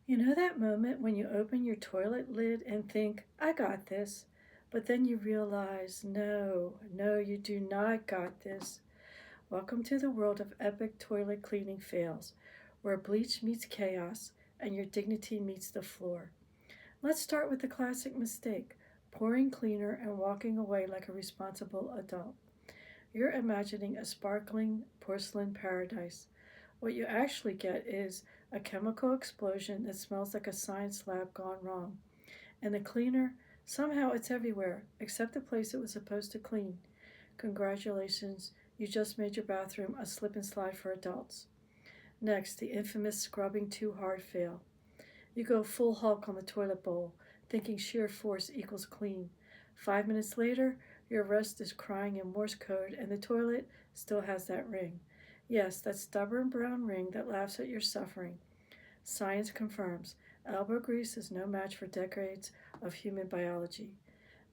You know that moment when you open your toilet lid and think, I got this, but then you realize, no, you do not got this. Welcome to the world of epic toilet cleaning fails, where bleach meets chaos and your dignity meets the floor. Let's start with the classic mistake pouring cleaner and walking away like a responsible adult. You're imagining a sparkling porcelain paradise. What you actually get is a chemical explosion that smells like a science lab gone wrong. And the cleaner, somehow it's everywhere, except the place it was supposed to clean. Congratulations, you just made your bathroom a slip and slide for adults. Next, the infamous scrubbing too hard fail. You go full Hulk on the toilet bowl, thinking sheer force equals clean. 5 minutes later, your wrist is crying in Morse code and the toilet still has that ring. Yes, that stubborn brown ring that laughs at your suffering. Science confirms elbow grease is no match for decades of human biology.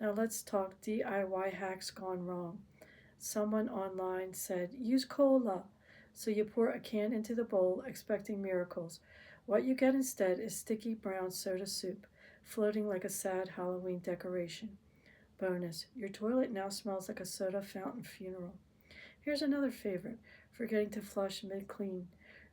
Now let's talk DIY hacks gone wrong. Someone online said, use cola. So you pour a can into the bowl expecting miracles. What you get instead is sticky brown soda soup, floating like a sad Halloween decoration. Bonus, your toilet now smells like a soda fountain funeral. Here's another favorite, forgetting to flush mid-clean.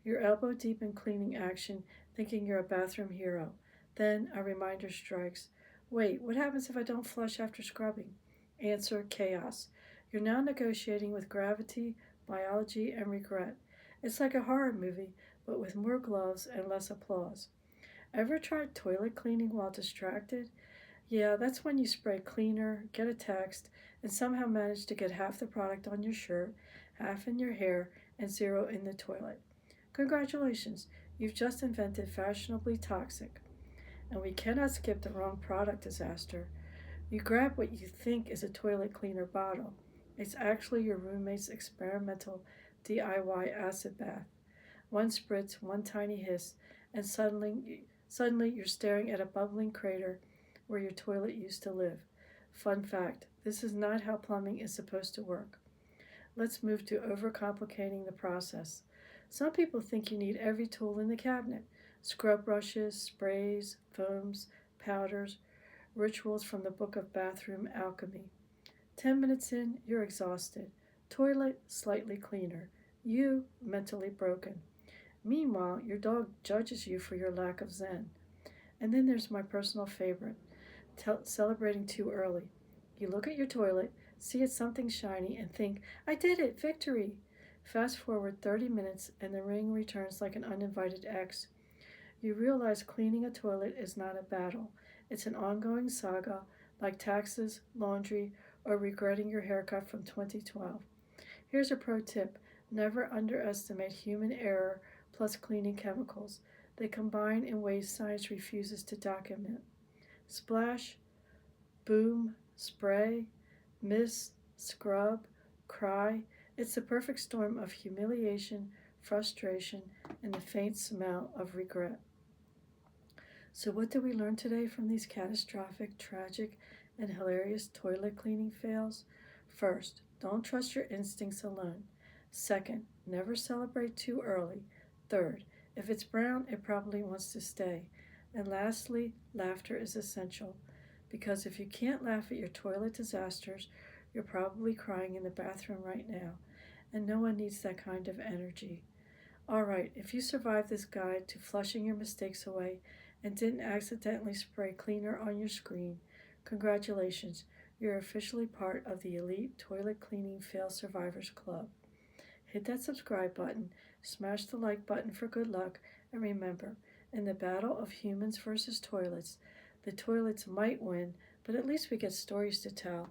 You're elbow deep in cleaning action, thinking you're a bathroom hero. Then a reminder strikes. Wait, what happens if I don't flush after scrubbing? Answer, chaos. You're now negotiating with gravity, biology, and regret. It's like a horror movie, but with more gloves and less applause. Ever tried toilet cleaning while distracted? Yeah, that's when you spray cleaner, get a text, and somehow manage to get half the product on your shirt, half in your hair, and zero in the toilet. Congratulations, you've just invented fashionably toxic. And we cannot skip the wrong product disaster. You grab what you think is a toilet cleaner bottle. It's actually your roommate's experimental DIY acid bath. One spritz, one tiny hiss, and suddenly you're staring at a bubbling crater where your toilet used to live. Fun fact, this is not how plumbing is supposed to work. Let's move to overcomplicating the process. Some people think you need every tool in the cabinet: scrub brushes, sprays, foams, powders, rituals from the book of bathroom alchemy. 10 minutes in, you're exhausted. Toilet, slightly cleaner. You, mentally broken. Meanwhile, your dog judges you for your lack of zen. And then there's my personal favorite, celebrating too early. You look at your toilet, see it's something shiny, and think, I did it, victory! Fast forward 30 minutes, and the ring returns like an uninvited ex. You realize cleaning a toilet is not a battle, it's an ongoing saga like taxes, laundry, or regretting your haircut from 2012. Here's a pro tip: never underestimate human error plus cleaning chemicals. They combine in ways science refuses to document. Splash, boom, spray, miss, scrub, cry. It's the perfect storm of humiliation, frustration, and the faint smell of regret. So, what did we learn today from these catastrophic, tragic, and hilarious toilet cleaning fails? First, don't trust your instincts alone. Second, never celebrate too early. Third, if it's brown, it probably wants to stay. And lastly, laughter is essential. Because if you can't laugh at your toilet disasters, you're probably crying in the bathroom right now. And no one needs that kind of energy. Alright, if you survived this guide to flushing your mistakes away and didn't accidentally spray cleaner on your screen, congratulations, you're officially part of the elite toilet cleaning fail survivors club. Hit that subscribe button, smash the like button for good luck, and remember, in the battle of humans versus toilets, the toilets might win, but at least we get stories to tell.